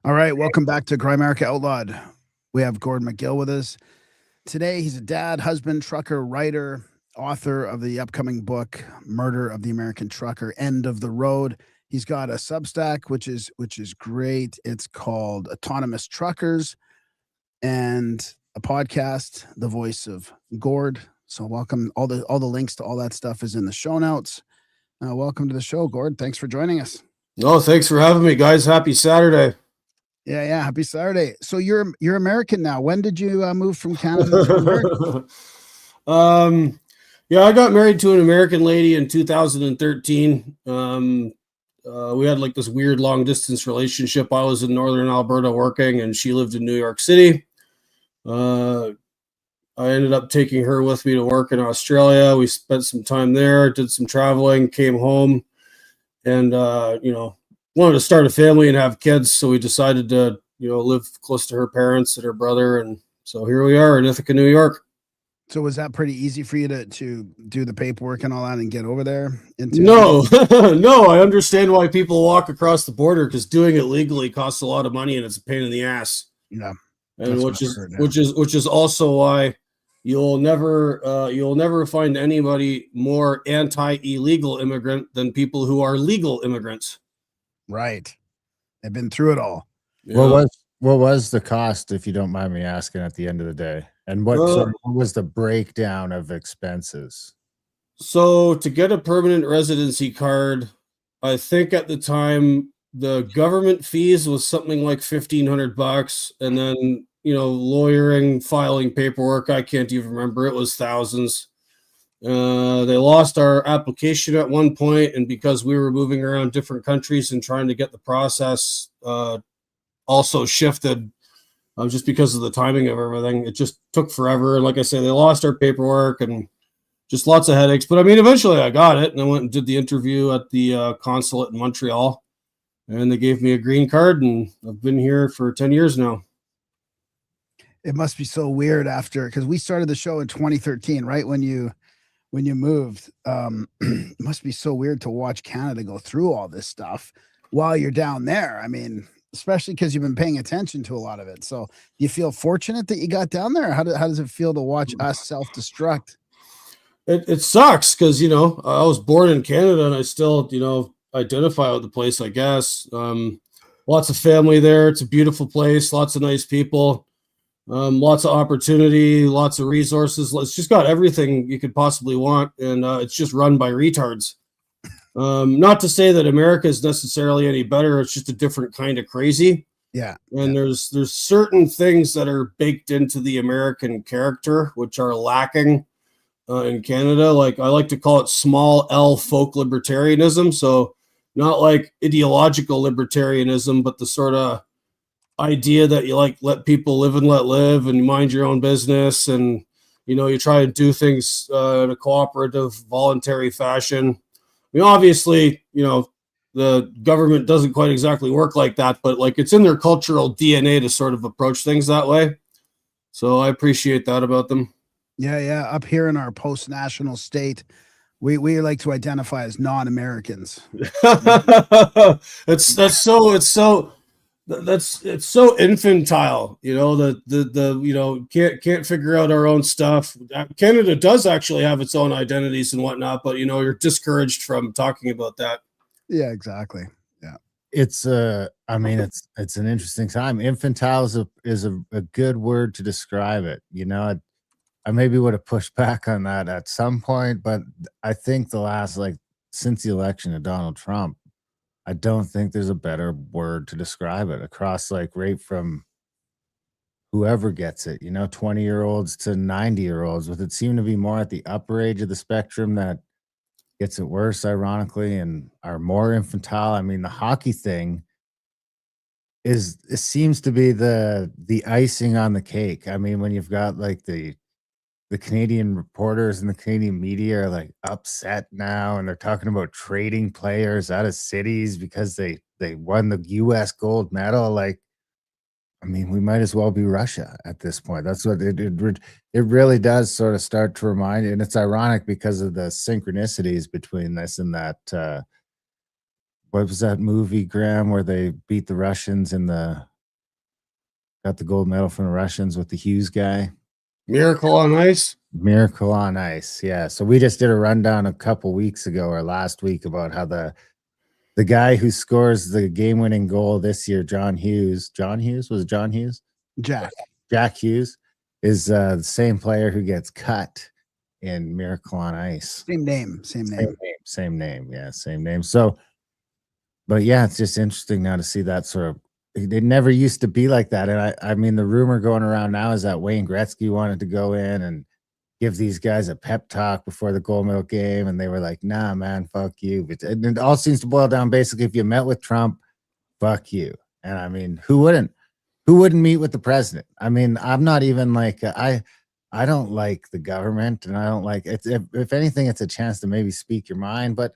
All right, welcome back to Grimerica Outlawed. We have Gord Magill with us. Today, he's a dad, husband, trucker, writer, author of the upcoming book, Murder of the American Trucker, End of the Road. He's got a Substack, which is great. It's called Autonomous Truckers, and a podcast, The Voice of Gord. So welcome. All the links to all that stuff is in the show notes. Welcome to the show, Gord. Thanks for joining us. No, thanks for having me, guys. Happy Saturday. Yeah. Happy Saturday. So you're American now. When did you move from Canada to America? Yeah, I got married to an American lady in 2013. We had like this weird long distance relationship. I was in northern Alberta working, and she lived in New York City. I ended up taking her with me to work in Australia. We spent some time there, did some traveling, came home, and wanted to start a family and have kids. So we decided to live close to her parents and her brother, and so here we are in Ithaca, New York. So was that pretty easy for you to do the paperwork and all that and get over there? No, no, I understand why people walk across the border, because doing it legally costs a lot of money and it's a pain in the ass. Yeah, and which is also why you'll never find anybody more anti-illegal immigrant than people who are legal immigrants. Right. They've been through it all. Yeah. What was the cost, if you don't mind me asking, at the end of the day? And what was the breakdown of expenses? So to get a permanent residency card, I think at the time the government fees was something like $1,500, and then lawyering, filing paperwork, I can't even remember, it was thousands. They lost our application at one point, and because we were moving around different countries and trying to get the process also shifted, just because of the timing of everything. It just took forever. And like I say, they lost our paperwork and just lots of headaches. But I mean, eventually I got it, and I went and did the interview at the consulate in Montreal, and they gave me a green card, and I've been here for 10 years now. It must be so weird because we started the show in 2013, right? When you moved, it must be so weird to watch Canada go through all this stuff while you're down there. I mean, especially because you've been paying attention to a lot of it. So do you feel fortunate that you got down there? How does it feel to watch us self-destruct? It sucks because, I was born in Canada and I still, identify with the place, I guess. Lots of family there. It's a beautiful place. Lots of nice people. Lots of opportunity, lots of resources. It's just got everything you could possibly want. And it's just run by retards. Not to say that America is necessarily any better. It's just a different kind of crazy. Yeah. And there's certain things that are baked into the American character, which are lacking in Canada. Like, I like to call it small L folk libertarianism. So not like ideological libertarianism, but the sort of idea that you let people live and let live, and you mind your own business, and you try and do things in a cooperative, voluntary fashion. I mean, obviously, the government doesn't quite exactly work like that, but it's in their cultural DNA to sort of approach things that way. So I appreciate that about them. Yeah. Up here in our post-national state, we like to identify as non-Americans. It's so infantile, can't figure out our own stuff. Canada does actually have its own identities and whatnot, but you're discouraged from talking about that. Yeah, exactly. Yeah. It's it's an interesting time. Infantile is a good word to describe it. I maybe would have pushed back on that at some point, but I think since the election of Donald Trump, I don't think there's a better word to describe it across right from whoever gets it, 20-year-olds to 90-year-olds, with it seem to be more at the upper age of the spectrum that gets it worse, ironically, and are more infantile. I mean, the hockey thing it seems to be the icing on the cake. I mean, when you've got the Canadian reporters and the Canadian media are upset now, and they're talking about trading players out of cities because they won the US gold medal. I mean, we might as well be Russia at this point. That's what it really does sort of start to remind you. And it's ironic because of the synchronicities between this and that. What was that movie, Graham, where they beat the Russians in the got the gold medal from the Russians with the Hughes guy. Miracle on Ice. Miracle on Ice. Yeah. So we just did a rundown a couple weeks ago or last week about how the guy who scores the game-winning goal this year, John Hughes, was it John Hughes? Jack Hughes is the same player who gets cut in Miracle on Ice. Same name. Yeah, same name. So, but yeah, it's just interesting now to see that sort of. It never used to be like that, and I mean, the rumor going around now is that Wayne Gretzky wanted to go in and give these guys a pep talk before the gold medal game, and they were like, "Nah, man, fuck you." But it all seems to boil down basically, if you met with Trump, fuck you. And I mean, who wouldn't meet with the president? I mean, I'm not even like I don't like the government, and I don't like it's if anything, it's a chance to maybe speak your mind. But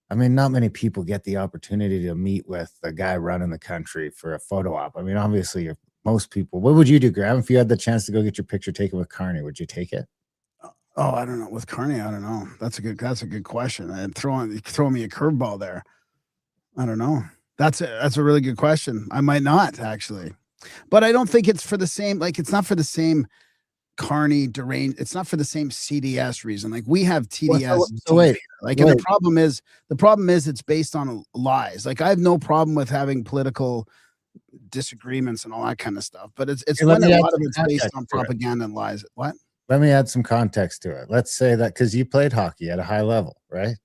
I mean, not many people get the opportunity to meet with the guy running the country for a photo op. I mean, obviously, most people. What would you do, Graham, if you had the chance to go get your picture taken with Carney? Would you take it? Oh, I don't know. With Carney, I don't know. That's a good question. And throwing me a curveball there. I don't know. That's a really good question. I might not actually, but I don't think it's for the same. Like, it's not for the same Carney deranged. It's not for the same CDS reason. Like, we have TDS. So wait, like, and the problem is it's based on lies. Like, I have no problem with having political disagreements and all that kind of stuff, but it's when a lot of it's based on propaganda and lies. What? Let me add some context to it. Let's say that because you played hockey at a high level, right?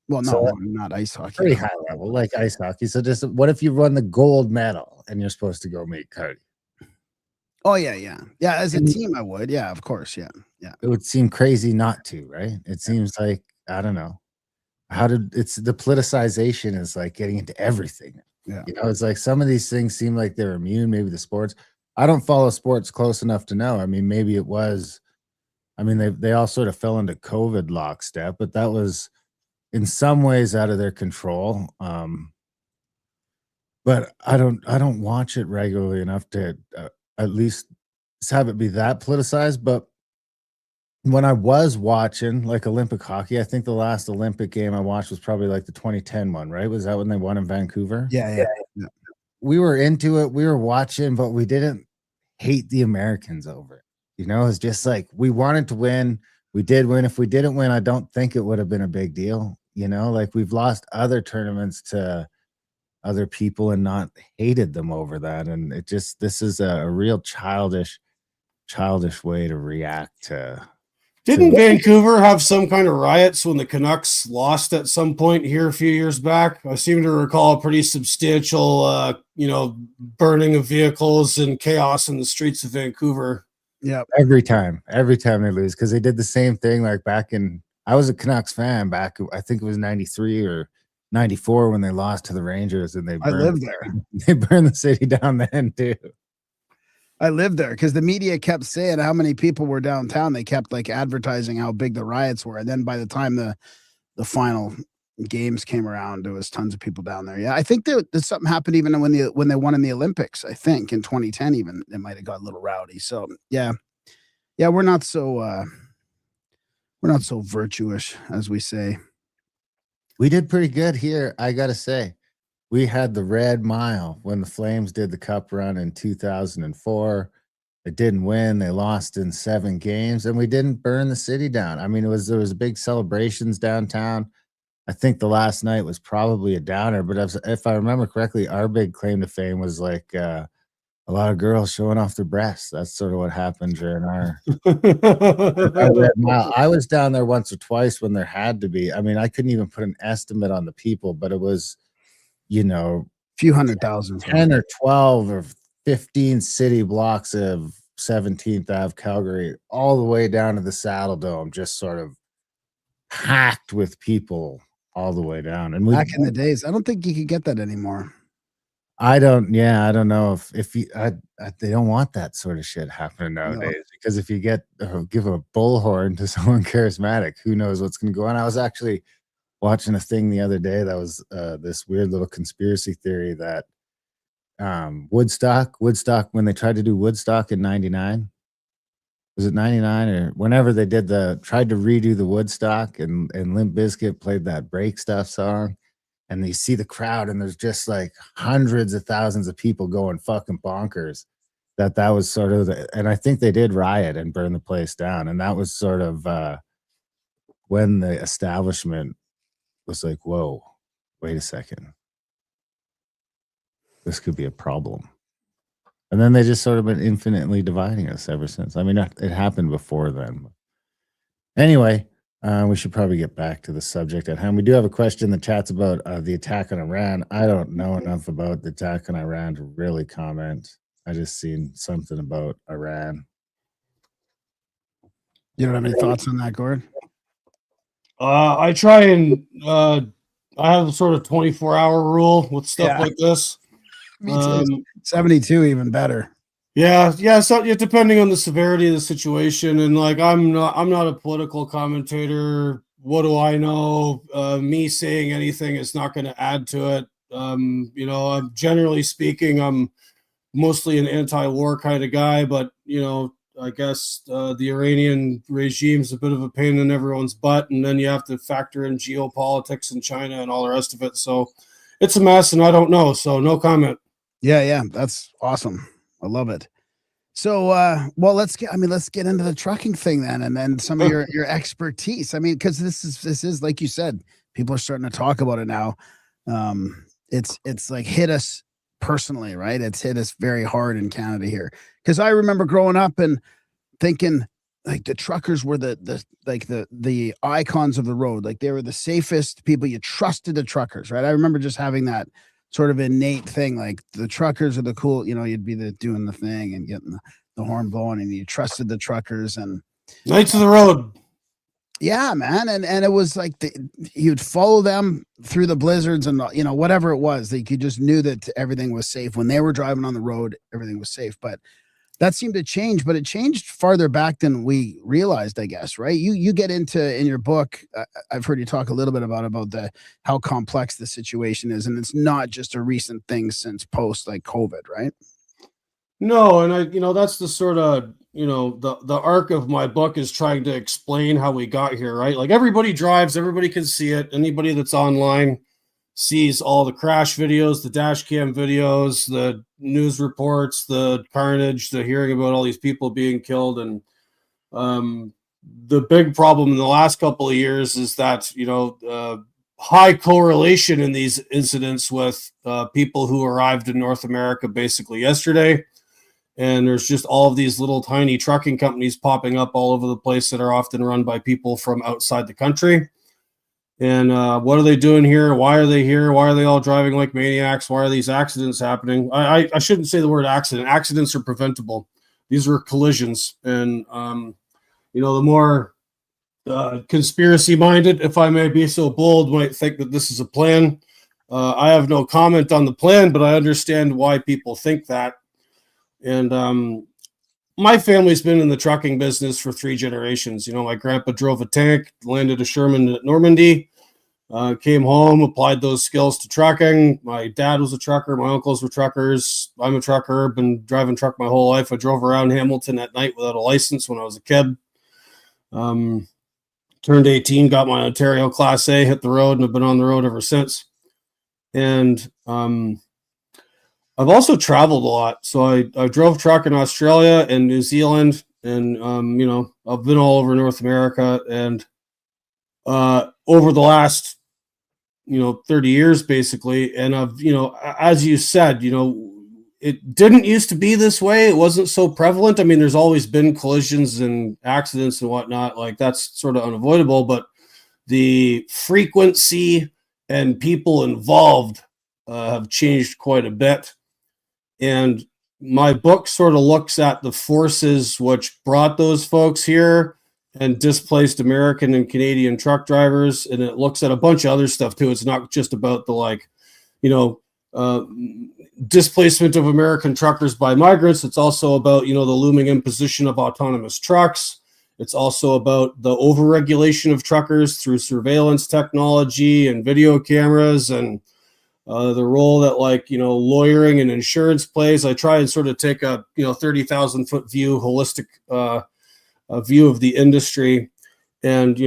Well, no, not ice hockey. Pretty high level, like ice hockey. So just what if you won the gold medal and you're supposed to go meet Cardi? Oh, yeah. As a team, I would. Yeah, of course. Yeah. It would seem crazy not to, right? It seems like, I don't know. It's the politicization is like getting into everything. Yeah. You know, it's like some of these things seem like they're immune. Maybe the sports. I don't follow sports close enough to know. I mean, maybe it was. I mean, they all sort of fell into COVID lockstep, but that was in some ways out of their control. But I don't watch it regularly enough to at least have it be that politicized. But when I was watching like Olympic hockey, I think the last Olympic game I watched was probably like the 2010 one, right? Was that when they won in Vancouver? Yeah. We were into it. We were watching, but we didn't hate the Americans over it. You know, it's just like we wanted to win. We did win. If we didn't win, I don't think it would have been a big deal. You know, like we've lost other tournaments to other people and not hated them over that. And this is a real childish way to react to. Didn't Vancouver have some kind of riots when the Canucks lost at some point here a few years back? I seem to recall a pretty substantial, burning of vehicles and chaos in the streets of Vancouver. Yeah, every time they lose, because they did the same thing. Like I was a Canucks fan back. I think it was 93 or 94 when they lost to the Rangers, and I lived there. They burned the city down then too. I lived there because the media kept saying how many people were downtown. They kept like advertising how big the riots were, and then by the time the final games came around, there was tons of people down there. Yeah, I think that something happened even when they won in the Olympics. I think in 2010, even it might have got a little rowdy. So yeah, we're not so virtuous as we say. We did pretty good here, I gotta say. We had the Red Mile when the Flames did the Cup run in 2004. It didn't win. They lost in 7 games, and we didn't burn the city down. I mean, there was big celebrations downtown. I think the last night was probably a downer, but if I remember correctly, our big claim to fame was like a lot of girls showing off their breasts. That's sort of what happened during our Red Mile. I was down there once or twice when there had to be. I mean, I couldn't even put an estimate on the people, but it was, a few 100,000, 10 or 12 or 15 city blocks of 17th Ave, Calgary, all the way down to the Saddle Dome, just sort of packed with people all the way down. And back in the days, I don't think you could get that anymore. I don't know if they don't want that sort of shit happening nowadays, because if you give a bullhorn to someone charismatic, who knows what's going to go on. I was actually watching a thing the other day that was this weird little conspiracy theory that Woodstock, when they tried to do Woodstock in 99, was it 99 or whenever they tried to redo the Woodstock, and Limp Bizkit played that Break Stuff song, and you see the crowd and there's just like hundreds of thousands of people going fucking bonkers. that was sort of and I think they did riot and burn the place down, and that was sort of when the establishment was like, whoa, wait a second, this could be a problem. And then they just sort of been infinitely dividing us ever since. I mean, it happened before then. Anyway, we should probably get back to the subject at hand. We do have a question in the chats about the attack on Iran. I don't know enough about the attack on Iran to really comment. I just seen something about Iran. You don't have any thoughts on that, Gord? I try and I have a sort of 24-hour rule with stuff like this. Me too. 72 even better. Yeah. So depending on the severity of the situation, and like I'm not a political commentator. What do I know? Me saying anything is not going to add to it. I'm generally speaking, I'm mostly an anti-war kind of guy, but I guess the Iranian regime's a bit of a pain in everyone's butt, and then you have to factor in geopolitics and China and all the rest of it. So it's a mess, and I don't know. So no comment. Yeah, that's awesome. I love it. So, well, let's get into the trucking thing then, and then some of your expertise. I mean, because this is like you said, people are starting to talk about it now. It's like hit us personally, right? It's hit us very hard in Canada here. Because I remember growing up and thinking like the truckers were the icons of the road. Like they were the safest people. You trusted the truckers, right? I remember just having that sort of innate thing, like the truckers are the cool, you'd be doing the thing and getting the horn blowing, and you trusted the truckers and Knights of the road. Yeah, man. And it was like you'd follow them through the blizzards and whatever it was, like you just knew that everything was safe. When they were driving on the road, everything was safe. But that seemed to change, but it changed farther back than we realized, I guess, right? You get into in your book, I've heard you talk a little bit about how complex the situation is, and it's not just a recent thing since post like COVID, right? No, and that's the sort of the arc of my book is trying to explain how we got here, right? Like everybody drives, everybody can see it. Anybody that's online sees all the crash videos, the dash cam videos, the news reports, the carnage, the hearing about all these people being killed. And the big problem in the last couple of years is that, high correlation in these incidents with people who arrived in North America basically yesterday. And there's just all of these little tiny trucking companies popping up all over the place that are often run by people from outside the country. And what are they doing here? Why are they here? Why are they all driving like maniacs? Why are these accidents happening? I shouldn't say the word accident. Accidents are preventable. These are collisions. And, the more conspiracy-minded, if I may be so bold, might think that this is a plan. I have no comment on the plan, but I understand why people think that. And my family's been in the trucking business for 3 generations. My grandpa drove a tank, landed a Sherman at Normandy, came home, applied those skills to trucking. My dad was a trucker. My uncles were truckers. I'm a trucker. Been driving truck my whole life. I drove around Hamilton at night without a license when I was a kid. Turned 18, got my Ontario Class A, hit the road, and have been on the road ever since. And I've also traveled a lot. So I drove truck in Australia and New Zealand, and I've been all over North America. And over the last 30 years basically, and I've as you said, it didn't used to be this way. It wasn't so prevalent. I mean, there's always been collisions and accidents and whatnot, like that's sort of unavoidable, but the frequency and people involved have changed quite a bit. And my book sort of looks at the forces which brought those folks here and displaced American and Canadian truck drivers. And it looks at a bunch of other stuff too. It's not just about the displacement of American truckers by migrants. It's also about, the looming imposition of autonomous trucks. It's also about the overregulation of truckers through surveillance technology and video cameras, and the role that lawyering and insurance plays. I try and sort of take a 30,000 foot view, holistic view of the industry. And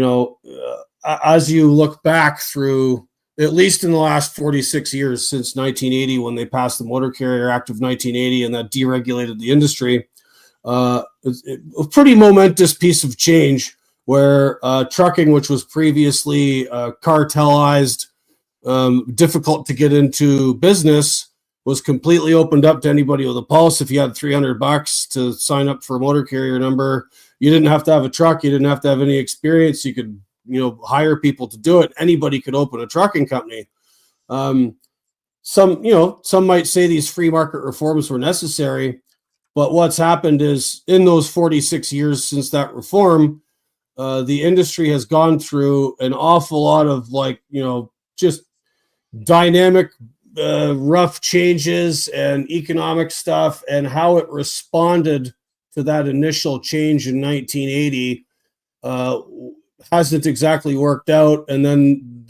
as you look back through at least in the last 46 years since 1980, when they passed the Motor Carrier Act of 1980 and that deregulated the industry. It's a pretty momentous piece of change where trucking, which was previously cartelized, difficult to get into business, was completely opened up to anybody with a pulse. If you had $300 to sign up for a motor carrier number, you didn't have to have a truck. You didn't have to have any experience. You could, hire people to do it. Anybody could open a trucking company. Some might say these free market reforms were necessary, but what's happened is in those 46 years since that reform, the industry has gone through an awful lot of just dynamic, rough changes and economic stuff, and how it responded to that initial change in 1980 hasn't exactly worked out. And then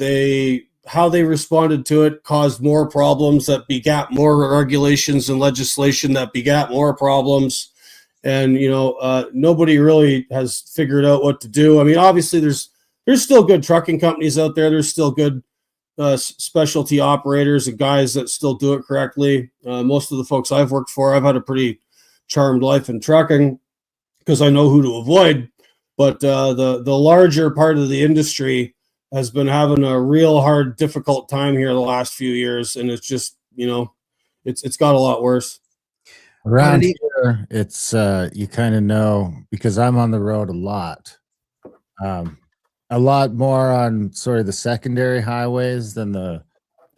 how they responded to it caused more problems that begat more regulations and legislation that begat more problems. And, nobody really has figured out what to do. I mean, obviously there's still good trucking companies out there. There's still good specialty operators and guys that still do it correctly. Most of the folks I've worked for, I've had a pretty charmed life in trucking because I know who to avoid. But the larger part of the industry has been having a real hard, difficult time here the last few years, and it's just it's got a lot worse. Around here, it's you kind of know, because I'm on the road a lot more on sort of the secondary highways than the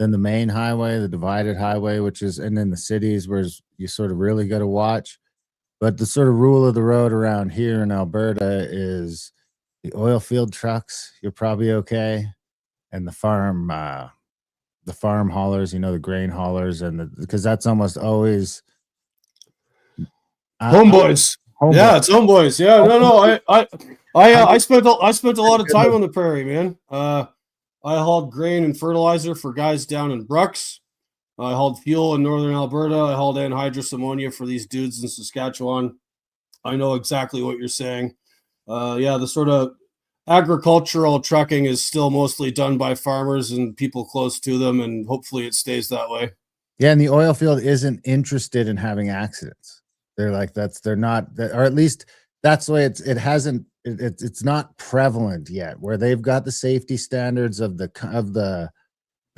main highway, the divided highway, and in the cities where you sort of really got to watch. But the sort of rule of the road around here in Alberta is the oil field trucks, you're probably okay, and the farm haulers, the grain haulers, because that's almost always homeboys. Yeah, it's homeboys. Yeah, no. I spent a lot of time on the prairie, man. I hauled grain and fertilizer for guys down in Brooks. I hauled fuel in northern Alberta. I hauled anhydrous ammonia for these dudes in Saskatchewan. I know exactly what you're saying. The sort of agricultural trucking is still mostly done by farmers and people close to them, and hopefully it stays that way. Yeah, and the oil field isn't interested in having accidents. They're like, they're not, or at least that's the way it's not prevalent yet, where they've got the safety standards of the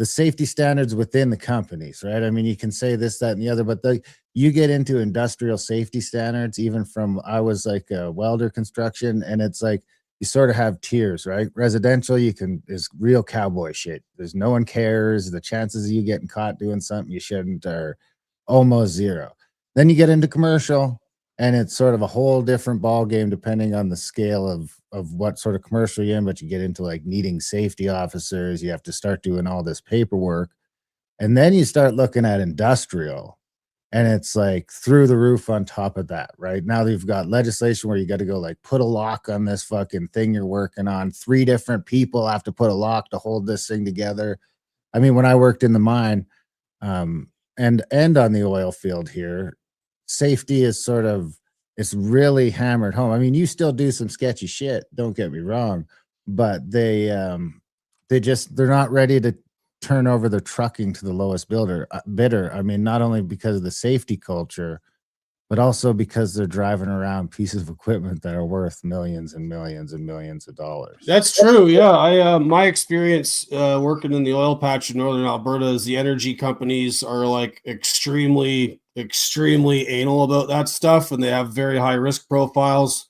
safety standards within the companies, right? I mean, you can say this, that, and the other, but you get into industrial safety standards, even from, I was like a welder construction, and it's like, you sort of have tiers, right? Residential, is real cowboy shit. There's no one cares. The chances of you getting caught doing something you shouldn't are almost zero. Then you get into commercial, and it's sort of a whole different ball game depending on the scale of what sort of commercial you're in. But you get into like needing safety officers. You have to start doing all this paperwork, and then you start looking at industrial, and it's like through the roof on top of that. Right now, they've got legislation where you got to go like put a lock on this fucking thing you're working on. 3 different people have to put a lock to hold this thing together. I mean, when I worked in the mine, and on the oil field here, safety is it's really hammered home. I mean, you still do some sketchy shit, don't get me wrong, but they're not ready to turn over their trucking to the lowest bidder. I mean, not only because of the safety culture, but also because they're driving around pieces of equipment that are worth millions and millions and millions of dollars. That's true. Yeah. My experience working in the oil patch in northern Alberta is the energy companies are like extremely anal about that stuff, and they have very high risk profiles.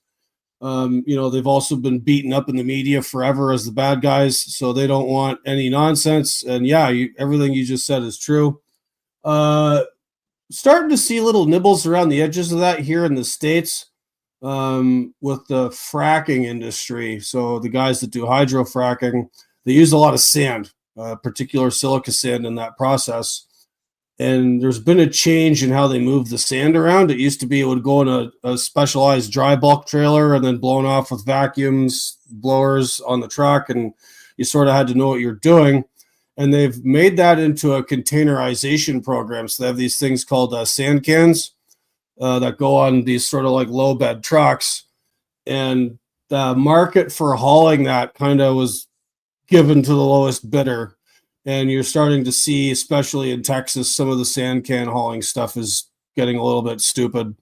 They've also been beaten up in the media forever as the bad guys, so they don't want any nonsense. And yeah, everything you just said is true. Starting to see little nibbles around the edges of that here in the States with the fracking industry. So the guys that do hydro fracking, they use a lot of sand, particular silica sand in that process. And there's been a change in how they move the sand around. It used to be it would go in a specialized dry bulk trailer and then blown off with vacuums, blowers on the truck, and you sort of had to know what you're doing. And they've made that into a containerization program. So they have these things called sand cans that go on these sort of like low bed trucks. And the market for hauling that kind of was given to the lowest bidder. And you're starting to see, especially in Texas, some of the sand can hauling stuff is getting a little bit stupid.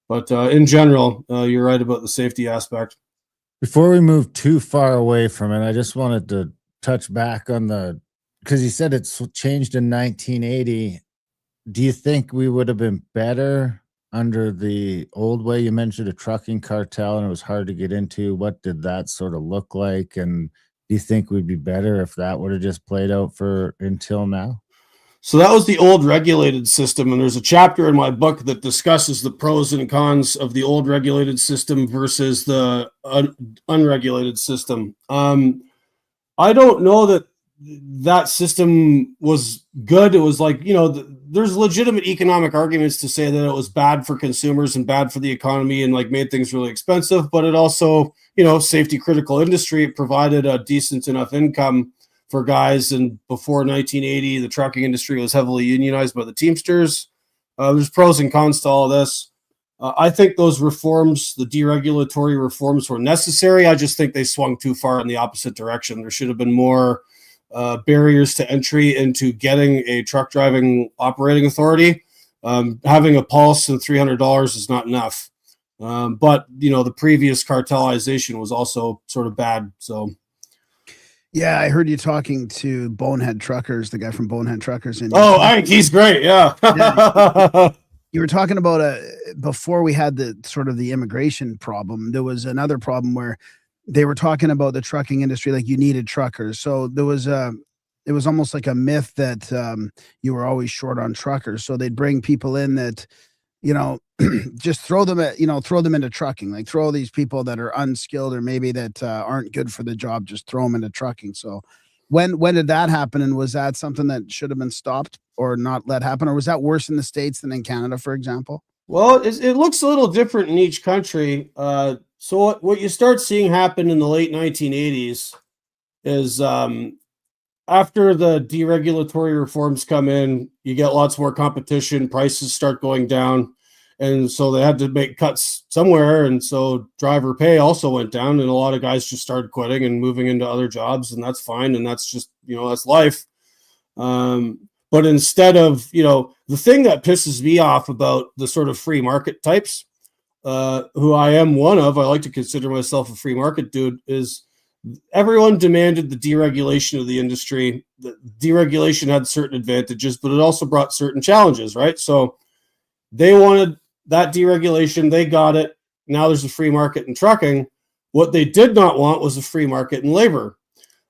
But in general, you're right about the safety aspect. Before we move too far away from it, I just wanted to touch back on because you said it's changed in 1980. Do you think we would have been better under the old way? You mentioned a trucking cartel and it was hard to get into. What did that sort of look like? And do you think we'd be better if that would have just played out until now? So that was the old regulated system, and there's a chapter in my book that discusses the pros and cons of the old regulated system versus the unregulated system. I don't know that that system was good. It was like, there's legitimate economic arguments to say that it was bad for consumers and bad for the economy and like made things really expensive, but it also, safety critical industry. It provided a decent enough income for guys. And before 1980, the trucking industry was heavily unionized by the Teamsters. There's pros and cons to all of this. I think those reforms, the deregulatory reforms, were necessary. I just think they swung too far in the opposite direction. There should have been more barriers to entry into getting a truck driving operating authority. Having a pulse and $300 is not enough. But, the previous cartelization was also sort of bad. So. Yeah, I heard you talking to Bonehead Truckers, the guy from Bonehead Truckers. And Ike, he's great. Yeah. You were talking about before we had the sort of the immigration problem, there was another problem where they were talking about the trucking industry, like you needed truckers. So it was almost like a myth that you were always short on truckers. So they'd bring people in that, just throw them into trucking, like throw these people that are unskilled or maybe that aren't good for the job, just throw them into trucking. So when did that happen? And was that something that should have been stopped or not let happen? Or was that worse in the States than in Canada, for example? Well, it looks a little different in each country. So what you start seeing happen in the late 1980s is after the deregulatory reforms come in, you get lots more competition, prices start going down. And so they had to make cuts somewhere. And so driver pay also went down, and a lot of guys just started quitting and moving into other jobs, and that's fine. And that's just, that's life. But instead of, the thing that pisses me off about the sort of free market types, who I am one of, I like to consider myself a free market dude, is everyone demanded the deregulation of the industry. The deregulation had certain advantages, but it also brought certain challenges, right? So they wanted that deregulation, they got it. Now there's a free market in trucking. What they did not want was a free market in labor,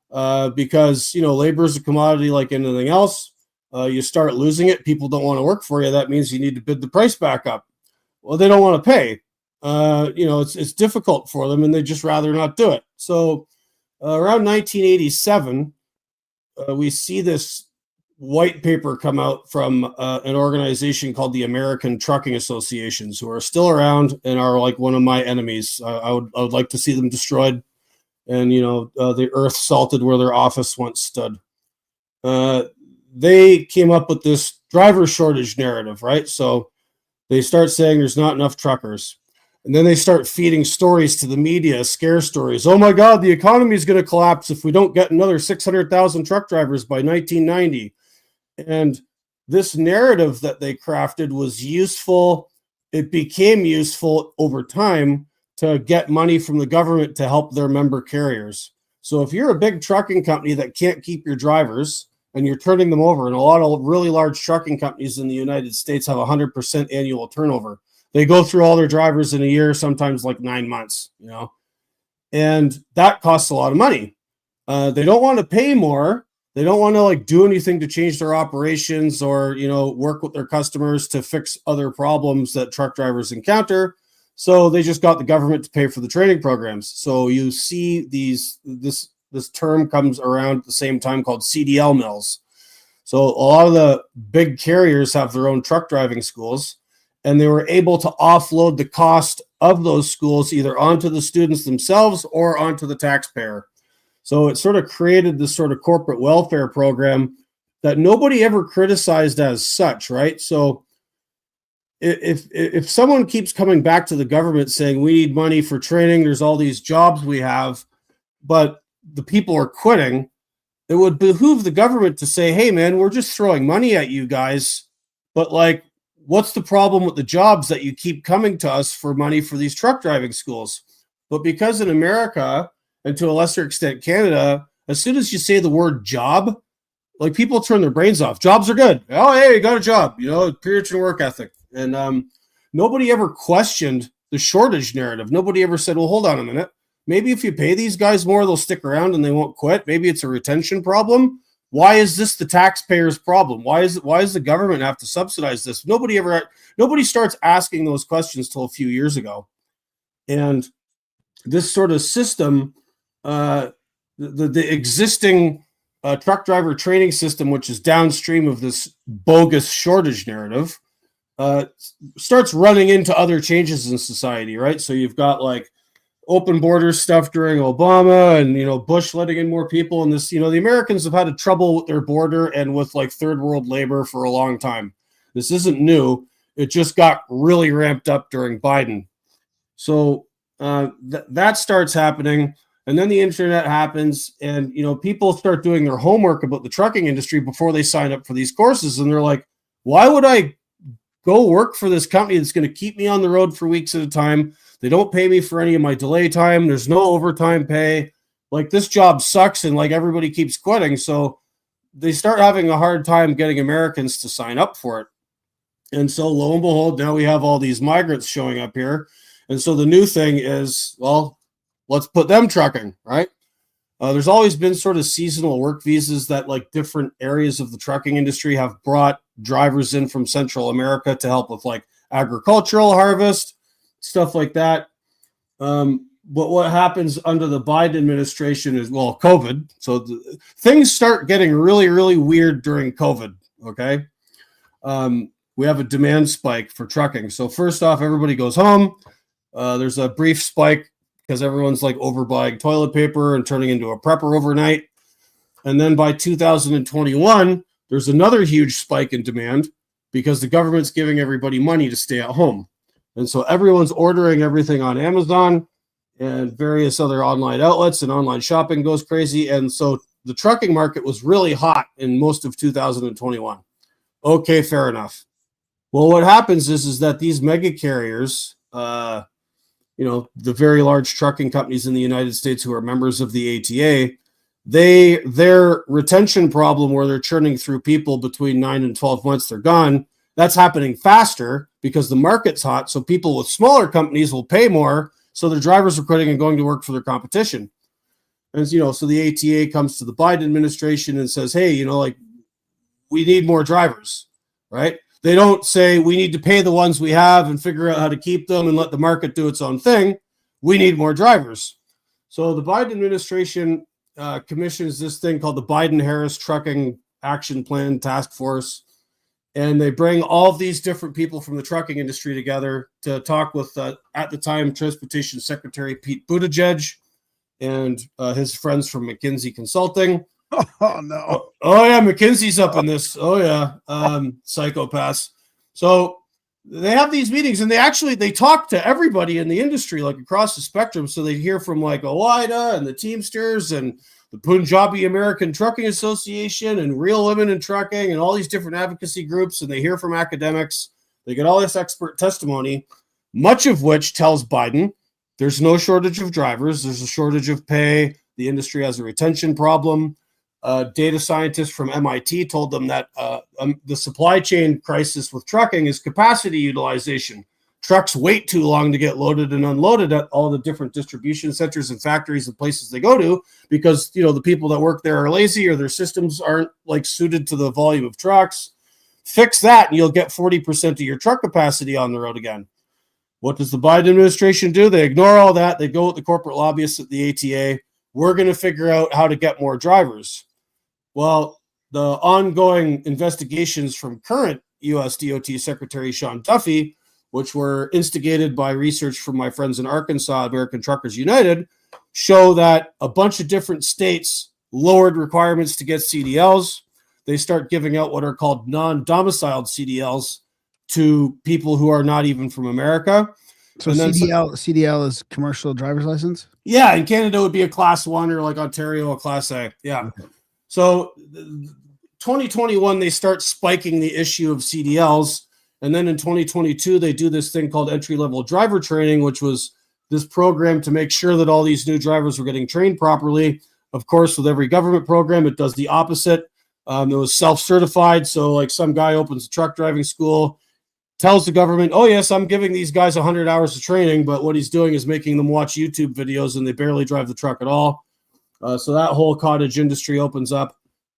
because, labor is a commodity like anything else. You start losing it, people don't want to work for you. That means you need to bid the price back up. Well, they don't want to pay. It's difficult for them, and they just rather not do it. So around 1987, we see this white paper come out from an organization called the American Trucking Associations, who are still around and are like one of my enemies. I would like to see them destroyed, and the earth salted where their office once stood. They came up with this driver shortage narrative, right? So they start saying there's not enough truckers. And then they start feeding stories to the media, scare stories. Oh my God, the economy is going to collapse if we don't get another 600,000 truck drivers by 1990. And this narrative that they crafted was useful. It became useful over time to get money from the government to help their member carriers. So if you're a big trucking company that can't keep your drivers and you're turning them over, and a lot of really large trucking companies in the United States have 100% annual turnover. They go through all their drivers in a year, sometimes like 9 months, and that costs a lot of money. They don't want to pay more. They don't want to do anything to change their operations or, work with their customers to fix other problems that truck drivers encounter. So they just got the government to pay for the training programs. So you see this term comes around at the same time called CDL mills. So a lot of the big carriers have their own truck driving schools, and they were able to offload the cost of those schools either onto the students themselves or onto the taxpayer. So it sort of created this sort of corporate welfare program that nobody ever criticized as such, right? So if someone keeps coming back to the government saying we need money for training, there's all these jobs we have, but the people are quitting, it would behoove the government to say, hey, man, we're just throwing money at you guys. But like, what's the problem with the jobs that you keep coming to us for money for these truck driving schools? But because in America, and to a lesser extent Canada, as soon as you say the word job, like people turn their brains off. Jobs are good. Oh, hey, you got a job, Puritan work ethic. And nobody ever questioned the shortage narrative. Nobody ever said, well, hold on a minute. Maybe if you pay these guys more, they'll stick around and they won't quit. Maybe it's a retention problem. Why is this the taxpayer's problem? Why does the government have to subsidize this? Nobody starts asking those questions till a few years ago. And this sort of system, the existing truck driver training system, which is downstream of this bogus shortage narrative, starts running into other changes in society, right? So you've got like open border stuff during Obama and, Bush letting in more people. And this, the Americans have had a trouble with their border and with like third world labor for a long time. This isn't new. It just got really ramped up during Biden. So that starts happening. And then the internet happens and, people start doing their homework about the trucking industry before they sign up for these courses. And they're like, why would I go work for this company that's going to keep me on the road for weeks at a time? They don't pay me for any of my delay time. There's no overtime pay. Like this job sucks and like everybody keeps quitting. So they start having a hard time getting Americans to sign up for it. And so lo and behold, now we have all these migrants showing up here. And so the new thing is, well, let's put them trucking, right? There's always been sort of seasonal work visas that like different areas of the trucking industry have brought drivers in from Central America to help with like agricultural harvest, stuff like that. But what happens under the Biden administration is, well, COVID. So things start getting really, really weird during COVID, okay? We have a demand spike for trucking. So first off, everybody goes home. There's a brief spike because everyone's like overbuying toilet paper and turning into a prepper overnight. And then by 2021, there's another huge spike in demand because the government's giving everybody money to stay at home. And so everyone's ordering everything on Amazon and various other online outlets, and online shopping goes crazy. And so the trucking market was really hot in most of 2021. Okay, fair enough. Well, what happens is that these mega carriers, the very large trucking companies in the United States who are members of the ATA, their retention problem where they're churning through people between 9 and 12 months, they're gone. That's happening faster because the market's hot. So people with smaller companies will pay more. So their drivers are quitting and going to work for their competition. And, so the ATA comes to the Biden administration and says, hey, we need more drivers, right? They don't say we need to pay the ones we have and figure out how to keep them and let the market do its own thing. We need more drivers. So the Biden administration commissions this thing called the Biden-Harris Trucking Action Plan Task Force. And they bring all of these different people from the trucking industry together to talk with, at the time, Transportation Secretary Pete Buttigieg and his friends from McKinsey Consulting. Oh, no. Oh, yeah, McKinsey's up in this. Oh, yeah, psychopaths. So they have these meetings, and they talk to everybody in the industry, like across the spectrum. So they hear from like OIDA and the Teamsters and the Punjabi American Trucking Association and Real Women in Trucking and all these different advocacy groups, and they hear from academics. They get all this expert testimony, much of which tells Biden there's no shortage of drivers. There's a shortage of pay. The industry has a retention problem. Data scientists from MIT told them that the supply chain crisis with trucking is capacity utilization. Trucks wait too long to get loaded and unloaded at all the different distribution centers and factories and places they go to because, the people that work there are lazy or their systems aren't like suited to the volume of trucks. Fix that and you'll get 40% of your truck capacity on the road again. What does the Biden administration do? They ignore all that. They go with the corporate lobbyists at the ATA. We're going to figure out how to get more drivers. Well, the ongoing investigations from current U.S. DOT Secretary Sean Duffy, which were instigated by research from my friends in Arkansas, American Truckers United, show that a bunch of different states lowered requirements to get CDLs. They start giving out what are called non-domiciled CDLs to people who are not even from America. So CDL is commercial driver's license? Yeah, in Canada it would be a class 1 or like Ontario, a class A. Yeah. Okay. So 2021, they start spiking the issue of CDLs. And then in 2022, they do this thing called entry-level driver training, which was this program to make sure that all these new drivers were getting trained properly. Of course, with every government program, it does the opposite. It was self-certified. So like some guy opens a truck driving school, tells the government, oh, yes, I'm giving these guys 100 hours of training, but what he's doing is making them watch YouTube videos and they barely drive the truck at all. So that whole cottage industry opens up.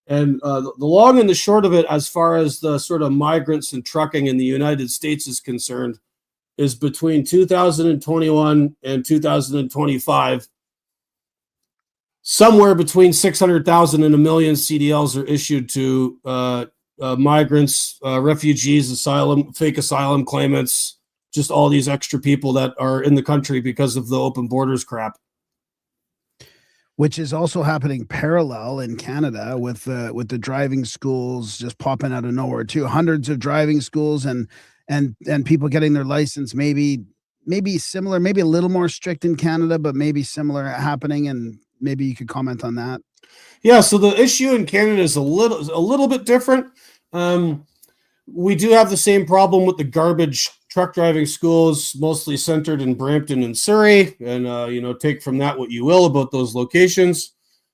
And the long and the short of it, as far as the sort of migrants and trucking in the United States is concerned, is between 2021 and 2025, somewhere between 600,000 and 1 million CDLs are issued to migrants, refugees, fake asylum claimants, just all these extra people that are in the country because of the open borders crap. Which is also happening parallel in Canada with the driving schools just popping out of nowhere too. Hundreds of driving schools and people getting their license. Maybe similar, maybe a little more strict in Canada, but maybe similar happening. And maybe you could comment on that. Yeah. So the issue in Canada is a little bit different. We do have the same problem with the garbage truck driving schools, mostly centered in Brampton and Surrey. And, take from that what you will about those locations.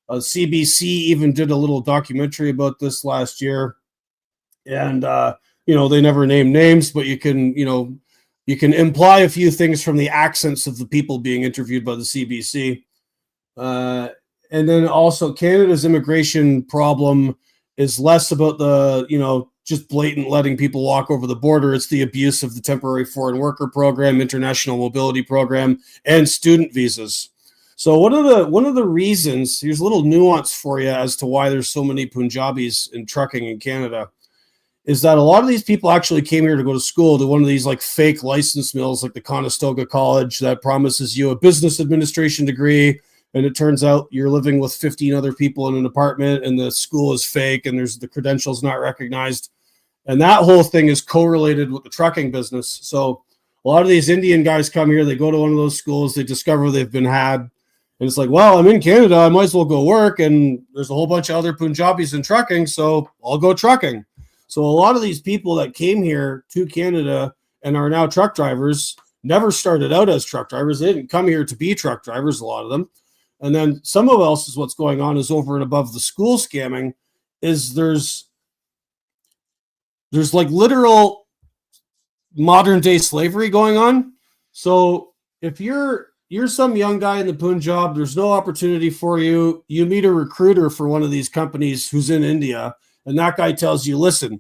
CBC even did a little documentary about this last year. And, they never named names, but you can imply a few things from the accents of the people being interviewed by the CBC. And then also Canada's immigration problem is less about the, just blatant letting people walk over the border. It's the abuse of the temporary foreign worker program, international mobility program, and student visas. So one of the reasons, here's a little nuance for you as to why there's so many Punjabis in trucking in Canada, is that a lot of these people actually came here to go to school to one of these like fake license mills, like the Conestoga College that promises you a business administration degree. And it turns out you're living with 15 other people in an apartment and the school is fake and there's the credentials not recognized. And that whole thing is correlated with the trucking business. So a lot of these Indian guys come here, they go to one of those schools, they discover they've been had. And it's like, well, I'm in Canada, I might as well go work. And there's a whole bunch of other Punjabis in trucking, so I'll go trucking. So a lot of these people that came here to Canada and are now truck drivers never started out as truck drivers. They didn't come here to be truck drivers, a lot of them. And then some of else is what's going on is over and above the school scamming is there's like literal modern day slavery going on. So if you're some young guy in the Punjab, there's no opportunity for you. You meet a recruiter for one of these companies who's in India, and that guy tells you, listen,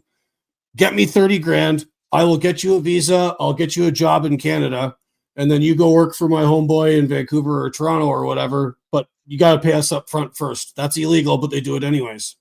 get me 30 grand. I will get you a visa. I'll get you a job in Canada. And then you go work for my homeboy in Vancouver or Toronto or whatever, but you got to pay us up front first. That's illegal, but they do it anyways.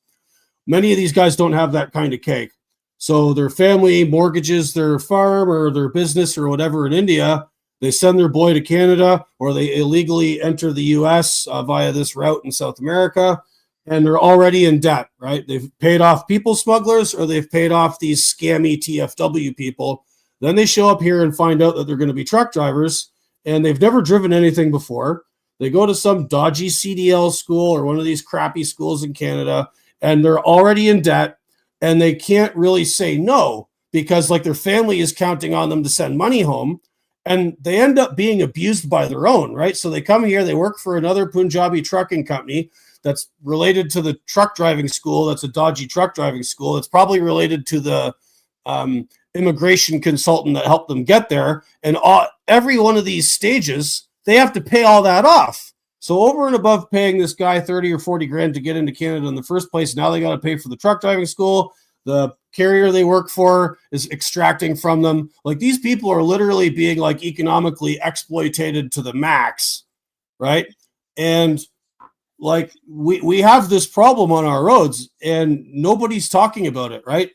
Many of these guys don't have that kind of cake. So their family mortgages their farm or their business or whatever in India. They send their boy to Canada or they illegally enter the US via this route in South America. And they're already in debt, right? They've paid off people smugglers or they've paid off these scammy TFW people. Then they show up here and find out that they're going to be truck drivers and they've never driven anything before. They go to some dodgy CDL school or one of these crappy schools in Canada and they're already in debt and they can't really say no because like their family is counting on them to send money home and they end up being abused by their own, right? So they come here, they work for another Punjabi trucking company that's related to the truck driving school. That's a dodgy truck driving school. It's probably related to the immigration consultant that helped them get there. And every one of these stages, they have to pay all that off. So over and above paying this guy 30 or 40 grand to get into Canada in the first place, now they got to pay for the truck driving school. The carrier they work for is extracting from them. Like these people are literally being like economically exploited to the max, right? And like we have this problem on our roads and nobody's talking about it, right?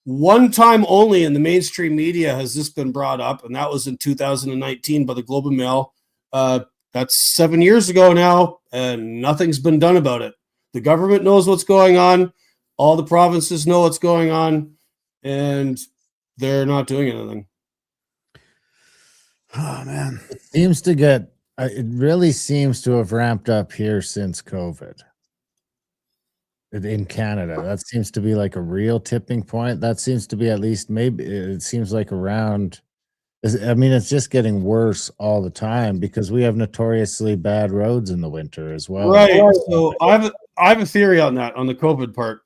One time only in the mainstream media has this been brought up, and that was in 2019 by the Globe and Mail. That's 7 years ago now, and nothing's been done about it. The government knows what's going on. All the provinces know what's going on, and they're not doing anything. Oh, man. It really seems to have ramped up here since COVID. in Canada. That seems to be like a real tipping point. That seems to be, at least maybe it seems like around, I mean, it's just getting worse all the time because we have notoriously bad roads in the winter as well. Right. So I have a theory on that, on the COVID part.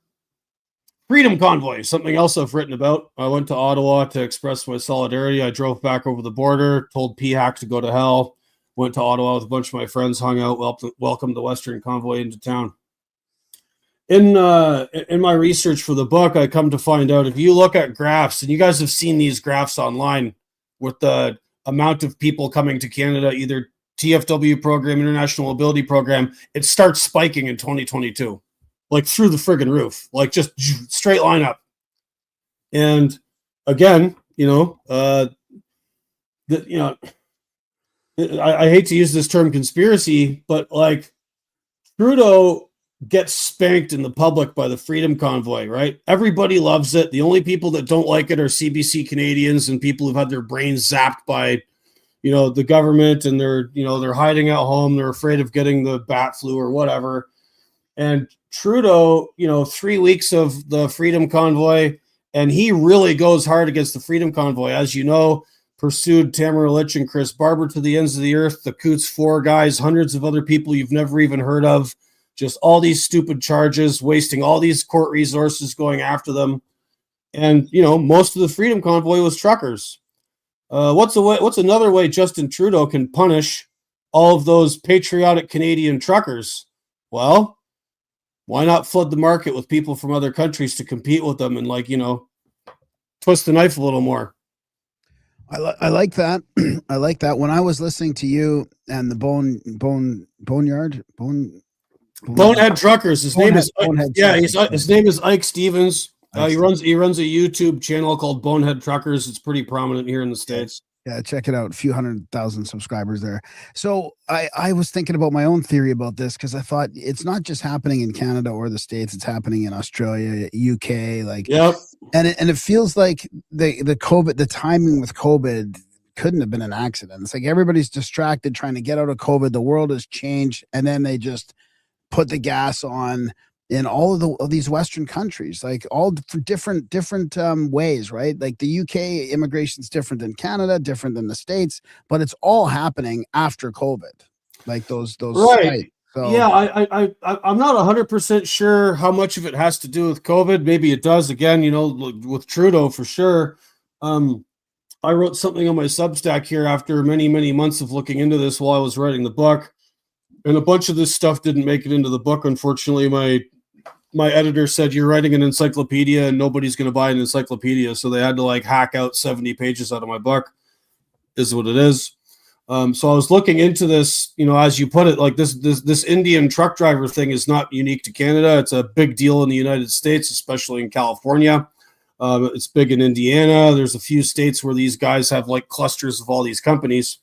Freedom Convoy, something else I've written about. I went to Ottawa to express my solidarity. I drove back over the border, told PHAC to go to hell, went to Ottawa with a bunch of my friends, hung out, welcomed the Western Convoy into town. In my research for the book, I come to find out, if you look at graphs, and you guys have seen these graphs online with the amount of people coming to Canada, either TFW program, International Mobility Program, it starts spiking in 2022. Like through the friggin' roof, like just straight line up. And again, I hate to use this term conspiracy, but like Trudeau gets spanked in the public by the Freedom Convoy, right? Everybody loves it. The only people that don't like it are CBC Canadians and people who've had their brains zapped by, the government, and they're hiding at home. They're afraid of getting the bat flu or whatever. And Trudeau, 3 weeks of the Freedom Convoy, and he really goes hard against the Freedom Convoy. As you know, pursued Tamara Lich and Chris Barber to the ends of the earth, the Coots 4 guys, hundreds of other people you've never even heard of, just all these stupid charges, wasting all these court resources going after them. And, most of the Freedom Convoy was truckers. What's another way Justin Trudeau can punish all of those patriotic Canadian truckers? Well, why not flood the market with people from other countries to compete with them and twist the knife a little more? I like that. I like that. When I was listening to you and the Bonehead Truckers. His name is Ike Stevens. He runs a YouTube channel called Bonehead Truckers. It's pretty prominent here in the States. Yeah, check it out. A few 100,000 subscribers there. So I was thinking about my own theory about this, because I thought it's not just happening in Canada or the States. It's happening in Australia, UK, Yep. And it feels like the timing with COVID couldn't have been an accident. It's like everybody's distracted trying to get out of COVID. The world has changed, and then they just put the gas on in all of these Western countries, like all for different ways, right? Like the UK immigration is different than Canada, different than the States, but it's all happening after COVID, like those right. sites. So, yeah, I'm not 100% sure how much of it has to do with COVID. Maybe it does. Again, with Trudeau for sure. I wrote something on my Substack here after many, many months of looking into this while I was writing the book. And a bunch of this stuff didn't make it into the book. Unfortunately, my editor said, you're writing an encyclopedia and nobody's going to buy an encyclopedia. So they had to hack out 70 pages out of my book, is what it is. So I was looking into this, as you put it, like this Indian truck driver thing is not unique to Canada. It's a big deal in the United States, especially in California. It's big in Indiana. There's a few states where these guys have clusters of all these companies.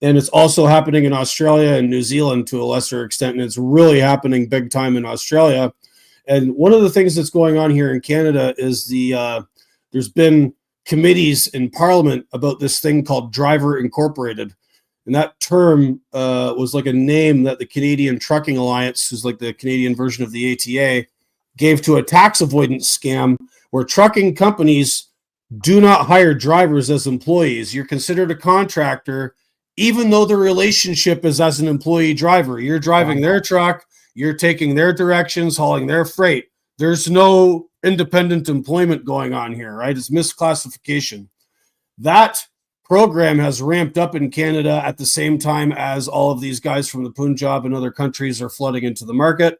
And it's also happening in Australia and New Zealand to a lesser extent. And it's really happening big time in Australia. And one of the things that's going on here in Canada is there's been committees in Parliament about this thing called Driver Incorporated. And that term was like a name that the Canadian Trucking Alliance, who's like the Canadian version of the ATA, gave to a tax avoidance scam where trucking companies do not hire drivers as employees. You're considered a contractor, even though the relationship is as an employee driver. You're driving their truck, you're taking their directions, hauling their freight. There's no independent employment going on here, right? It's misclassification. That program has ramped up in Canada at the same time as all of these guys from the Punjab and other countries are flooding into the market.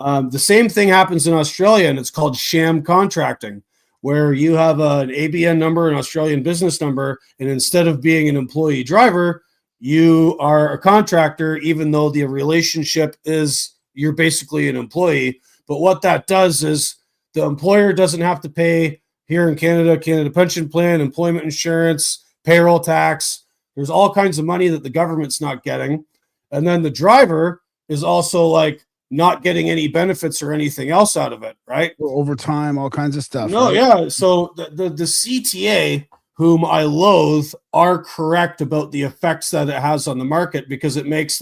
The same thing happens in Australia, and it's called sham contracting, where you have an ABN number, an Australian business number, and instead of being an employee driver, you are a contractor, even though the relationship is you're basically an employee. But what that does is the employer doesn't have to pay here in Canada pension plan, employment insurance, payroll tax. There's all kinds of money that the government's not getting. And then the driver is also not getting any benefits or anything else out of it, right? Overtime, all kinds of stuff. No, right? yeah. So the CTA, whom I loathe, are correct about the effects that it has on the market, because it makes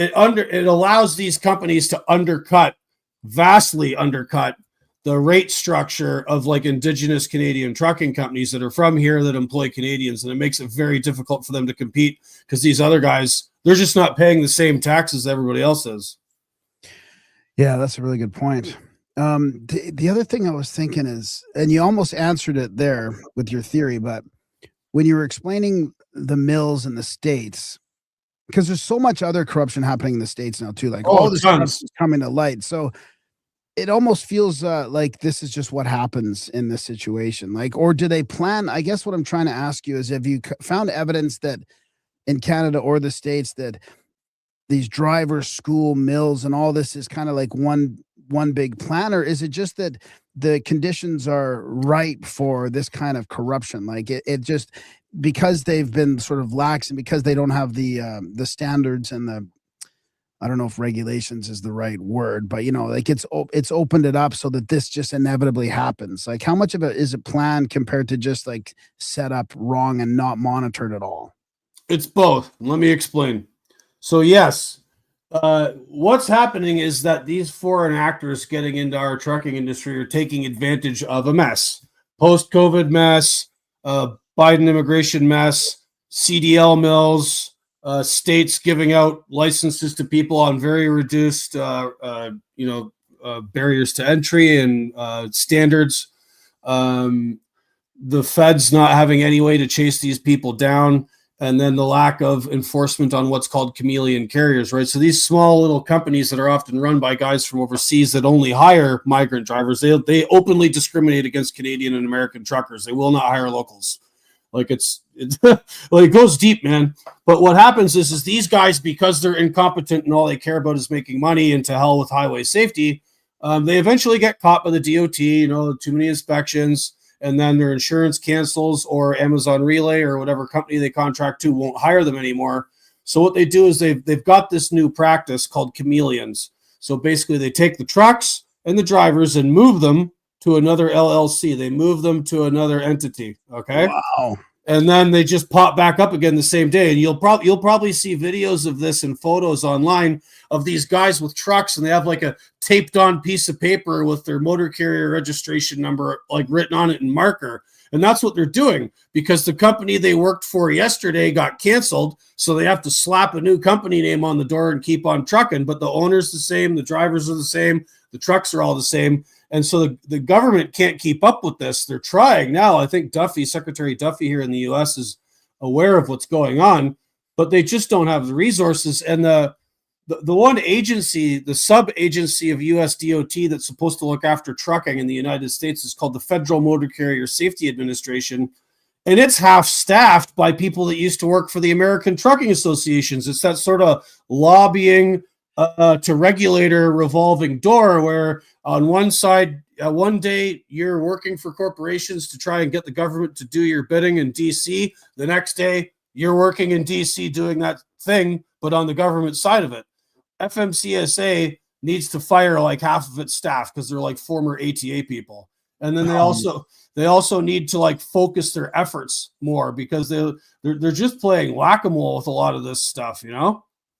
it allows these companies to undercut vastly undercut the rate structure of like indigenous Canadian trucking companies that are from here that employ Canadians. And it makes it very difficult for them to compete because these other guys, they're just not paying the same taxes everybody else is. Yeah, that's a really good point. The other thing I was thinking is, and you almost answered it there with your theory, but when you were explaining the mills in the States, because there's so much other corruption happening in the States now too, like all this stuff is coming to light. So it almost feels like this is just what happens in this situation. Like, or do they plan? I guess what I'm trying to ask you is, have you found evidence that in Canada or the States that these driver school mills and all this is kind of like one big plan, or is it just that the conditions are ripe for this kind of corruption? Like it just, because they've been sort of lax and because they don't have the standards and the, I don't know if regulations is the right word, but like it's opened it up so that this just inevitably happens. Like how much of it is it planned compared to just like set up wrong and not monitored at all? It's both. Let me explain. So yes, what's happening is that these foreign actors getting into our trucking industry are taking advantage of a mess, post-COVID mess, Biden immigration mess, CDL mills, states giving out licenses to people on very reduced, barriers to entry and standards. The feds not having any way to chase these people down. And then the lack of enforcement on what's called chameleon carriers, right? So these small little companies that are often run by guys from overseas that only hire migrant drivers, they openly discriminate against Canadian and American truckers. They will not hire locals. Like it's like it goes deep, man. But what happens is these guys, because they're incompetent and all they care about is making money and to hell with highway safety, they eventually get caught by the DOT, too many inspections, and then their insurance cancels, or Amazon Relay or whatever company they contract to won't hire them anymore. So what they do is they've got this new practice called chameleons. So basically they take the trucks and the drivers and move them to another LLC. They move them to another entity. Okay. Wow. And then they just pop back up again the same day. And you'll probably see videos of this and photos online of these guys with trucks, and they have like a taped on piece of paper with their motor carrier registration number like written on it in marker. And that's what they're doing because the company they worked for yesterday got canceled. So they have to slap a new company name on the door and keep on trucking. But the owner's the same, the drivers are the same, the trucks are all the same. And so the government can't keep up with this. They're trying now. I think Secretary Duffy here in the U.S. is aware of what's going on, but they just don't have the resources. And the one agency, the sub-agency of U.S. DOT that's supposed to look after trucking in the United States is called the Federal Motor Carrier Safety Administration. And it's half-staffed by people that used to work for the American Trucking Associations. It's that sort of lobbying to regulator revolving door where on one side, one day you're working for corporations to try and get the government to do your bidding in DC. The next day you're working in DC doing that thing, but on the government side of it. FMCSA needs to fire like half of its staff because they're like former ATA people. And then they also need to like focus their efforts more because they're just playing whack-a-mole with a lot of this stuff,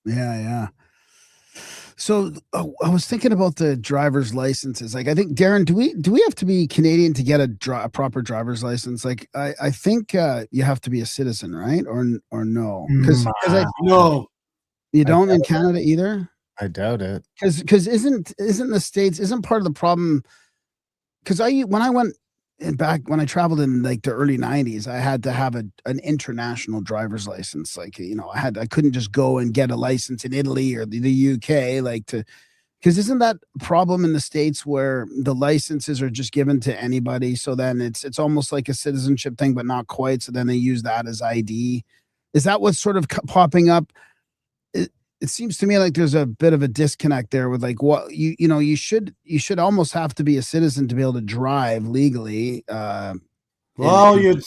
Yeah. So I was thinking about the driver's licenses. Like, I think, Darren, do we have to be Canadian to get a proper driver's license? Like, I think you have to be a citizen, right? Or no? Because no, you don't in Canada either. I doubt it. Because isn't the States part of the problem? Because when I traveled in like the early 90s, I had to have an international driver's license. Like, I couldn't just go and get a license in Italy or the UK, because isn't that a problem in the States where the licenses are just given to anybody? So then it's almost like a citizenship thing, but not quite. So then they use that as ID. Is that what's sort of popping up? It seems to me like there's a bit of a disconnect there with like what you should almost have to be a citizen to be able to drive legally. Well, you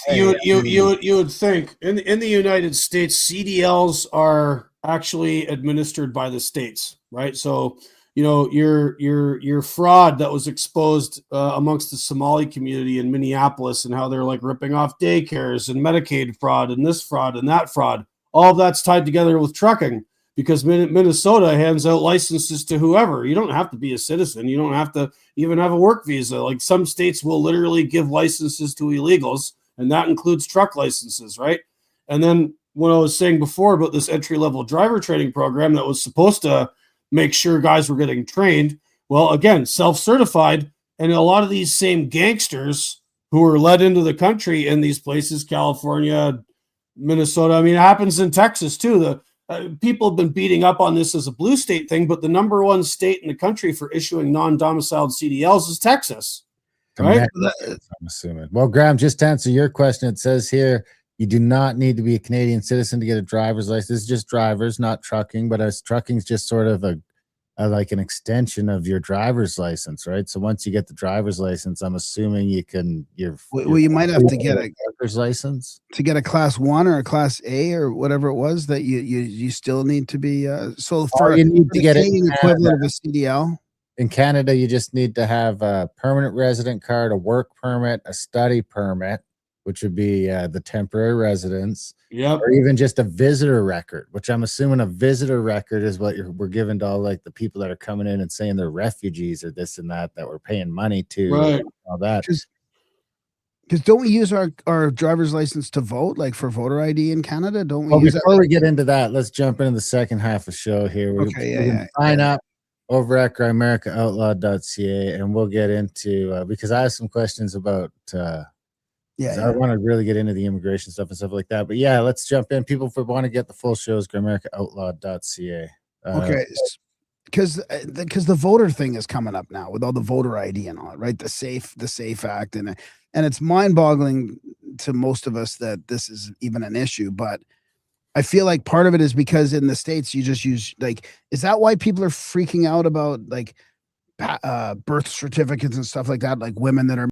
would think in the United States, CDLs are actually administered by the states, right? So your fraud that was exposed amongst the Somali community in Minneapolis and how they're like ripping off daycares and Medicaid fraud and this fraud and that fraud, all of that's tied together with trucking. because Minnesota hands out licenses to whoever. You don't have to be a citizen. You don't have to even have a work visa. Like some states will literally give licenses to illegals, and that includes truck licenses, right? And then what I was saying before about this entry-level driver training program that was supposed to make sure guys were getting trained. Well, again, self-certified, and a lot of these same gangsters who are led into the country in these places, California, Minnesota. I mean, it happens in Texas too. The people have been beating up on this as a blue state thing, but the number one state in the country for issuing non-domiciled CDLs is Texas, right? I'm assuming. Well, Graham, just to answer your question, it says here you do not need to be a Canadian citizen to get a driver's license. This is just drivers, not trucking, but as trucking is just sort of a like an extension of your driver's license, right? So once you get the driver's license, I'm assuming you can. Well, you might have to get a driver's license to get a class 1 or a class A or whatever it was that you still need to be. So for you need to get it equivalent of a CDL. In Canada, you just need to have a permanent resident card, a work permit, a study permit, which would be the temporary residence, or even just a visitor record, which I'm assuming a visitor record is what we're giving to all like the people that are coming in and saying they're refugees or this and that we're paying money to, right? All that. Because don't we use our driver's license to vote, like for voter ID in Canada? Don't we? Well, before we get into that, let's jump into the second half of the show here. Okay, sign up over at GrimericaOutlawed.ca, and we'll get into because I have some questions about. I want to really get into the immigration stuff and stuff like that. But yeah, let's jump in. People, if we want to get the full shows, GrimericaOutlawed.ca. Okay, because the voter thing is coming up now with all the voter ID and all, right? The Safe Act, and it's mind-boggling to most of us that this is even an issue. But I feel like part of it is because in the States you just use is that why people are freaking out about birth certificates and stuff like that, like women that are